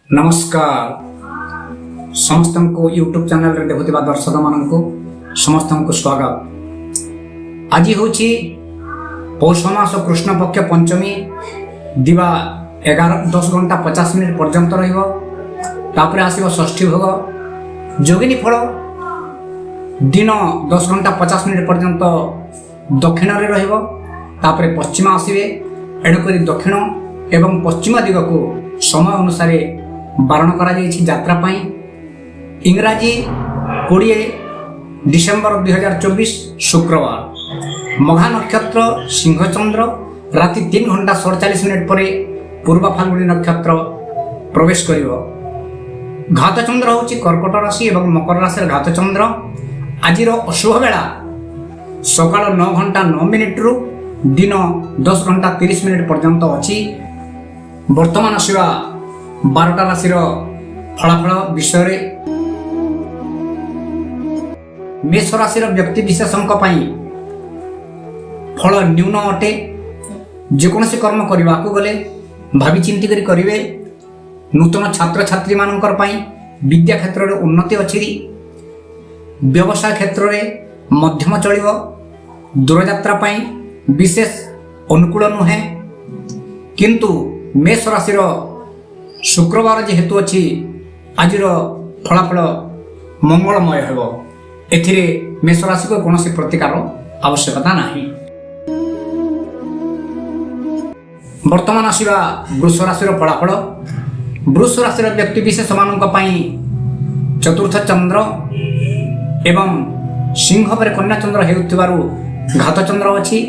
नमस्कार समस्त को यूट्यूब चैनल रे देखुथिबा दर्शक मानन को समस्त को स्वागत। आज हूँ पौष मास कृष्ण पक्ष पंचमी दिवा 10 घंटा 50 मिनिट पर्यंत रही आसो षष्ठी भोग जोगिनी फल दिन 10 घंटा 50 मिनिट पर्यंत दक्षिण रे रही पश्चिम आसवे एणुक दक्षिण एवं पश्चिम दिग को समय अनुसार बारण करा यात्रा पाई। इंग्राजी 20 डिसेम्बर 2024 शुक्रवार मघा नक्षत्र सिंहचंद्र राति 3 घंटा 47 मिनिट पर पूर्व फाल्गुनी नक्षत्र प्रवेश करिवो। घातचंद्र होची कर्कट राशि एवं मकर राशि घातचंद्र। आजिर अशुभ बेला सकाळ 9 घंटा 9 मिनिट रु दिन 10 घंटा 30 मिनिट पर्यंत अछि। वर्तमान आसवा 12टा राशि फलाफल विषय मेष राशि व्यक्ति विशेषों फल न्यून अटे। जेकोसी कर्म करने को गले भावी चिंती करेंगे। नूतन छात्र छात्री मानकर विद्या क्षेत्र में उन्नति अच्छी। व्यवसाय क्षेत्र में मध्यम चलिव। दूरयात्रा विशेष अनुकूल नुहे किंतु मेष राशि शुक्रवार जेहेतु अच्छी आज फलाफल मंगलमय हेब। एथिरे मेष राशि को कौन प्रतिकार आवश्यकता नहीं। वर्तमान आसवा वृष राशि फलाफल। वृष राशि व्यक्ति विशेष मानी चतुर्थ चंद्र एवं सिंह पर कन्या चंद्र हेउथिबारु घात चंद्र अच्छी।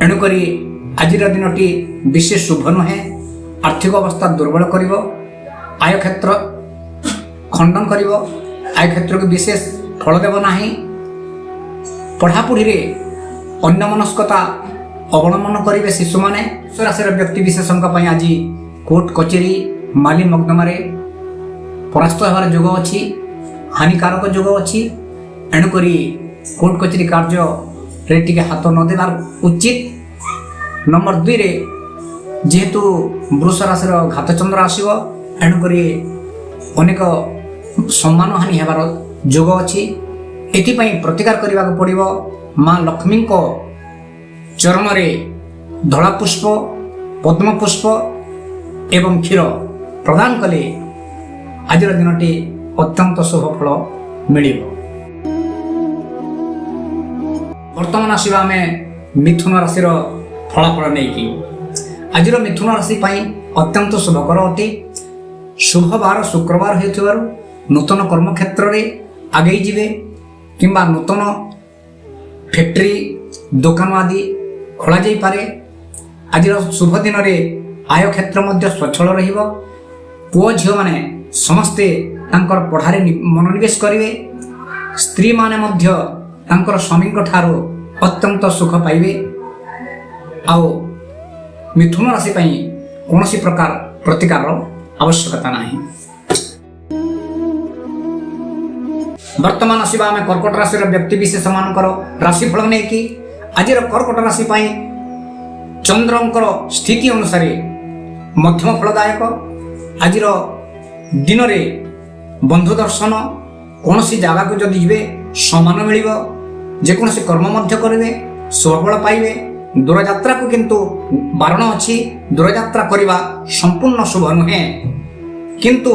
एणुक आज दिनटी विशेष शुभ नुहे। आर्थिक अवस्था दुर्बल करिवो। आय क्षेत्र खंडन करिवो। आय क्षेत्र को विशेष फल देव नाही। पढ़ापढ़ी रे अन्यमनस्कता अवलंबन करेंगे शिशु माने। राशि व्यक्ति विशेषों आज कोर्ट कचेरी माली मकदमारे परास्त होवार जोग अच्छी। हानिकारक जोग अच्छी। एणुक कोर्ट कचेरी कार्य रे टिके हाथ न देवार उचित। नंबर 2 रे जेहेतु वृष राशि घातचंद्र आसव एणुक अनेक सम्मान हानि हेबार जोग अच्छी। एथिपाई प्रतिकार करने को पड़िबो। माँ लक्ष्मी को चरण में धला पुष्प पद्म पुष्प एवं क्षीर प्रदान कले आज दिनटी अत्यंत शुभ फल मिलिबो। वर्तमान आसवा आम मिथुन राशि फलाफल नहीं। आज मिथुन राशि अत्यंत शुभकर अटे। शुभ बार शुक्रवार हो नूतन कर्म क्षेत्र में आगे जीवे किंबा नूतन फैक्ट्री दुकान आदि खोल जाई पारे। आज शुभ दिन में आय क्षेत्र मध्य स्वच्छल रहिबो। पुओ झियो माने समस्ते तांकर पढ़ारे मनोनिवेश करिवे। स्त्री माने मध्य तांकर स्वामी ठारो अत्यंत सुख पाइबे। आओ मिथुन राशि कौन प्रकार प्रतिकार आवश्यकता नहीं। वर्तमान आसवा आम कर्कट राशि व्यक्ति विशेष मानकर राशिफल नहीं कि आज कर्कट राशि चंद्रंकर स्थिति अनुसार मध्यम फलदायक। आज दिन में बंधु दर्शन कौन सी जगह को जदि जीवे सम्मान मिल। जेकोसी कर्म मध्य करेंगे शुभफल पाइबे। दूरयात्रा को किंतु बारण अच्छी। दूरयात्रा करवा संपूर्ण शुभ नुहे किंतु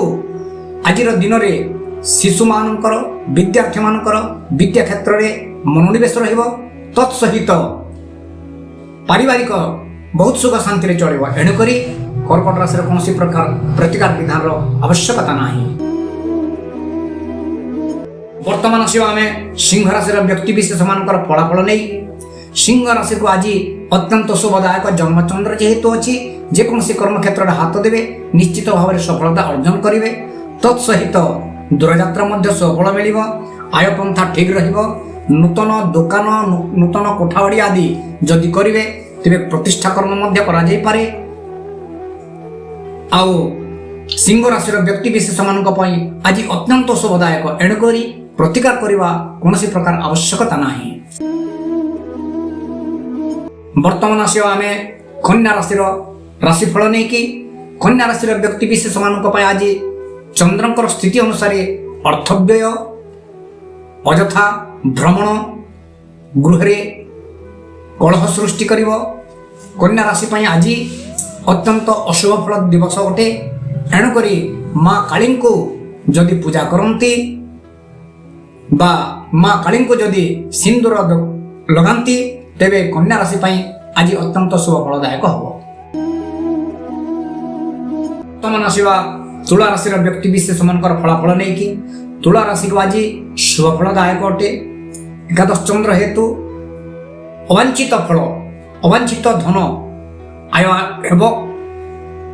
आज दिन में शिशु मानकर विद्यार्थी मानकर विद्या क्षेत्र में मनोनिवेश रहिबो। तत्सहित पारिवारिक बहुत सुख शांति चलिबो। एणुक कर्कट राशि कौन प्रकार प्रतिकार विधान आवश्यकता नहीं। वर्तमान आसवा आम सिंह राशि व्यक्ति विशेष मानकर फलाफल नहीं। सिंह राशि को आज अत्यंत शुभदायक जन्मचंद्र जेहेतु अच्छी। जेकोसी कर्म क्षेत्र में हाथ देवे निश्चित भाव में सफलता अर्जन करेंगे। तत्सहित दूरयात्रा मध्य सफल मिल। आय पंथा ठीक रहिबो। नूतन दुकान नूतन कोठाबाड़ी आदि जदि करेंगे तेरे प्रतिष्ठा कर्म मध्य करा जाई पारे। आओ सिंह राशि व्यक्ति विशेष मान आज अत्यंत शुभदायक। एणुक प्रतिकार करने कौन प्रकार आवश्यकता नहीं। वर्तमान आसवा आम कन्या राशि राशिफल नहीं कि कन्या राशि व्यक्ति विशेष आज चंद्रंकर स्थिति अनुसार अर्थव्यय अजथा भ्रमण गृह कलह सृष्टि कर कन्या राशि आज अत्यंत अशुभ फल दिवस अटे। एणुक माँ काली को जदि पूजा करती बा माँ काली को जदि सिंदूर लगाती तेबे कन्या राशि आज अत्यंत शुभ फलदायक हम। वर्तमान आसवा तुला राशि व्यक्ति विशेष फलाफल नहीं कि तुला राशि को आज शुभ फलदायक अटे। एकादश चंद्र हेतु अवांछित फल अवांछित धन आय हेब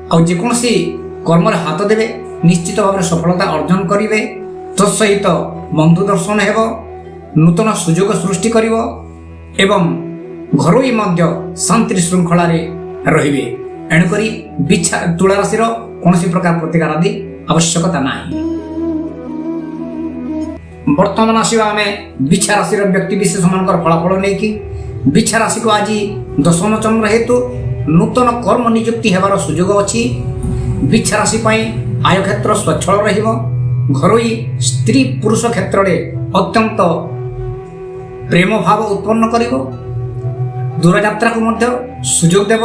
आ जेकोसी कर्म हाथ देवे निश्चित भाव सफलता अर्जन करेंगे। तत्सहित बंधु दर्शन हेब नूतन सुजोग सृष्टि कर एवं घरोई मध्य शांति श्रृंखला रे एणुक बिछा तुला राशि कौन प्रकार प्रतिकार आदि आवश्यकता नहीं। वर्तमान आसवा आम बिछा राशि व्यक्ति विशेष फलाफल नहीं कि बिछा राशि को आज दशम चंद्र हेतु नूतन कर्म नियुक्ति हेबार सुजोग अच्छी। बिछा राशि आय क्षेत्र स्वच्छल रहिबो। घरोई स्त्री पुरुष क्षेत्र में अत्यंत प्रेम भाव उत्पन्न करिबो। दूरयात्रा को मध्य सुजोग देव।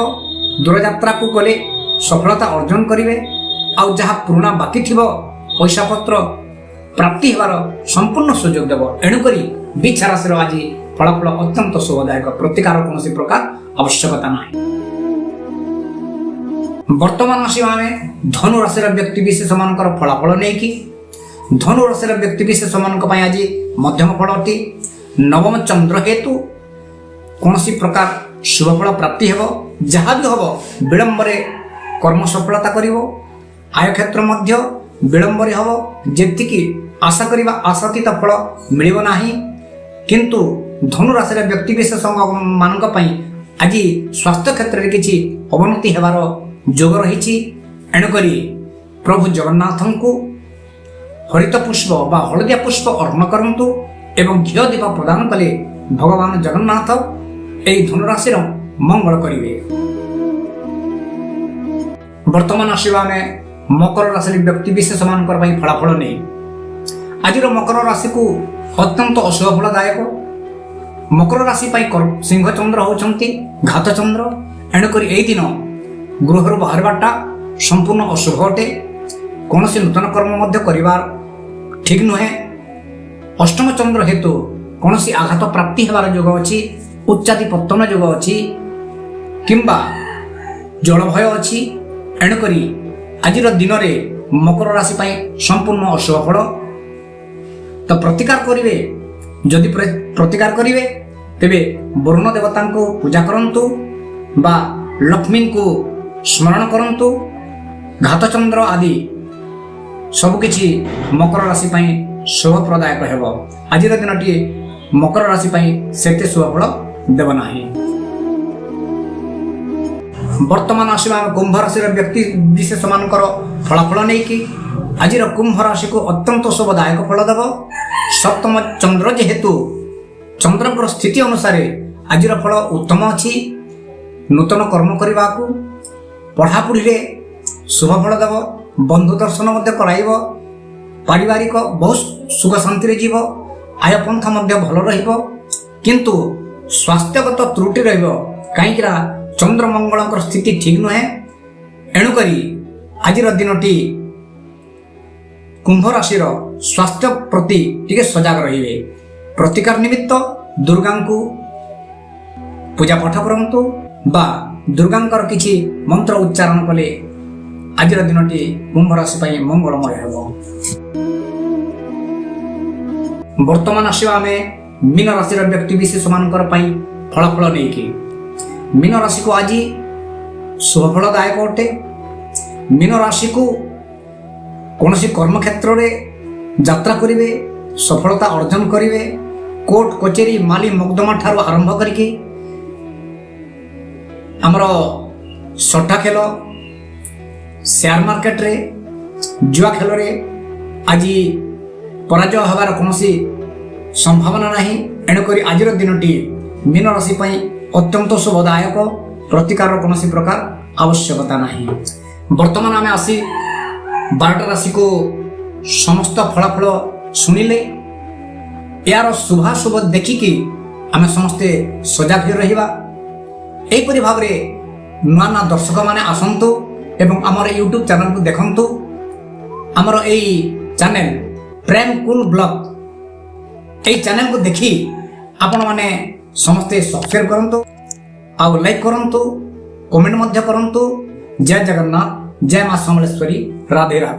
दूरयात्रा को गले सफलता अर्जन करेंगे। आउ जहाँ पुराना बाकी थी पैसा पत्र प्राप्ति होवार संपूर्ण सुजोग देव। एणुक बिछा राशि आज फलाफल अत्यंत शुभदायक प्रतिकार कौन प्रकार आवश्यकता नहीं। वर्तमान आसवा आम धनु राशि व्यक्ति विशेष फलाफल नहीं कि धनु राशि व्यक्ति विशेष आज मध्यम फल अटे। नवम चंद्र हेतु कौन प्रकार शुभ फल प्राप्ति हेब। जहाँ भी हम विलंब कर्म सफलता कर आय क्षेत्र मध्य विलंब हम जी आशा करवा आशातीत फल मिल नहीं। किंतु धनु राशि व्यक्ति विशेष मान आज स्वास्थ्य क्षेत्र में किसी अवनति होवार जोग रही। एणुक प्रभु जगन्नाथ को हरित पुष्प बा हलदिया पुष्प अर्पण करंतु एवं घी दीप प्रदान कले भगवान जगन्नाथ यही धनुराशि मंगल करेंगे। वर्तमान आसवा आम मकर राशि व्यक्ति विशेष फलाफल नहीं। आज मकर राशि को अत्यंत अशुभ फलदायक। मकर राशि सिंह चंद्र होती घात चंद्र। एणुक यही दिन गृह बाहरटा संपूर्ण अशुभ अटे। कौन नूतन कर्म करिवार ठीक नुहे। अष्टम चंद्र हेतु कौन आघात प्राप्ति होवार जोग अच्छी। उच्चादि पतन जोग अच्छी किंबा जल भय अच्छी। एणुक आज दिन में मकर राशि संपूर्ण अशुभ फल। तो प्रतिकार करेंगे। जदि प्रतिकार करेंगे तेबे वरुण देवता को पूजा करंतु बा लक्ष्मी को स्मरण करंतु। घात चंद्र आदि सबकिछि मकर राशि शुभ प्रदायक हेब। आज दिनटी मकर राशि सेते शुभ फल देव नाही। वर्तमान आसवा कुंभ राशि व्यक्ति विशेष फलाफल नहीं कि आज कुंभ राशि को अत्यंत शुभदायक फल देव। सप्तम चंद्र जेहेतु चंद्र स्थिति अनुसार आज फल उत्तम अच्छी। नूतन कर्म करने को पढ़ापढ़ी शुभ फल देव। बंधु दर्शन कराइब। पारिवारिक बहुत सुख शांति जीव। आय पंथा भल रहिबो। किंतु स्वास्थ्यगत त्रुटि रहिबो कहीं चंद्र मंगल स्थिति ठीक नुहे। एणुक आज दिनटी कुंभ राशि स्वास्थ्य प्रति टिके सजग रहिबे। प्रतिकार निमित्त दुर्गा को पूजा पाठ करंतु बा दुर्गांकर किछि मंत्र उच्चारण कले आज दिनटी कुंभ राशि मंगलमय हेबो। वर्तमान आसवा आम मीन राशि व्यक्ति विशेष फलाफल नहीं कि मीन राशि को आज शुभ फलदायक अटे। मीन राशि को कौन कर्म क्षेत्र में यात्रा करेंगे सफलता अर्जन करेंगे। कोर्ट कचेरी माली मकदमा ठार आरंभ करके आमर सट्टा खेल शेयर मार्केट रे जुआ खेल रे आज पराजय हबार कौन संभावना नहीं। एणुक आज दिनटी मीन राशि अत्यंत शुभदायक। प्रतिकार कौन प्रकार आवश्यकता नहीं। ବର୍ତ୍ତମାନ ଆମେ ଆସି 12ଟା ରାଶିକୁ ସମସ୍ତ ଫଳାଫଳ ଶୁଣିଲେ ଏହାର ଶୁଭାଶୁଭ ଦେଖିକି ଆମେ ସମସ୍ତେ ସଜାଗ ହୋଇ ରହିବା। ଏହିପରି ଭାବରେ ନୂଆ ନୂଆ ଦର୍ଶକମାନେ ଆସନ୍ତୁ ଏବଂ ଆମର ୟୁଟ୍ୟୁବ୍ ଚ୍ୟାନେଲକୁ ଦେଖନ୍ତୁ। ଆମର ଏଇ ଚ୍ୟାନେଲ ପ୍ରେମ କୁଲ ବ୍ଲଗ এই ଚ୍ୟାନେଲକୁ ଦେଖି ଆପଣମାନେ ସମସ୍ତେ ସବସ୍କ୍ରାଇବ୍ କରନ୍ତୁ ଆଉ ଲାଇକ୍ କରନ୍ତୁ, କମେଣ୍ଟ ମଧ୍ୟ କରନ୍ତୁ। ଜୟ ଜଗନ୍ନାଥ, ଜୟ ମା ସମଲେଶ୍ୱରୀ, ରାଧେ ରାଧେ।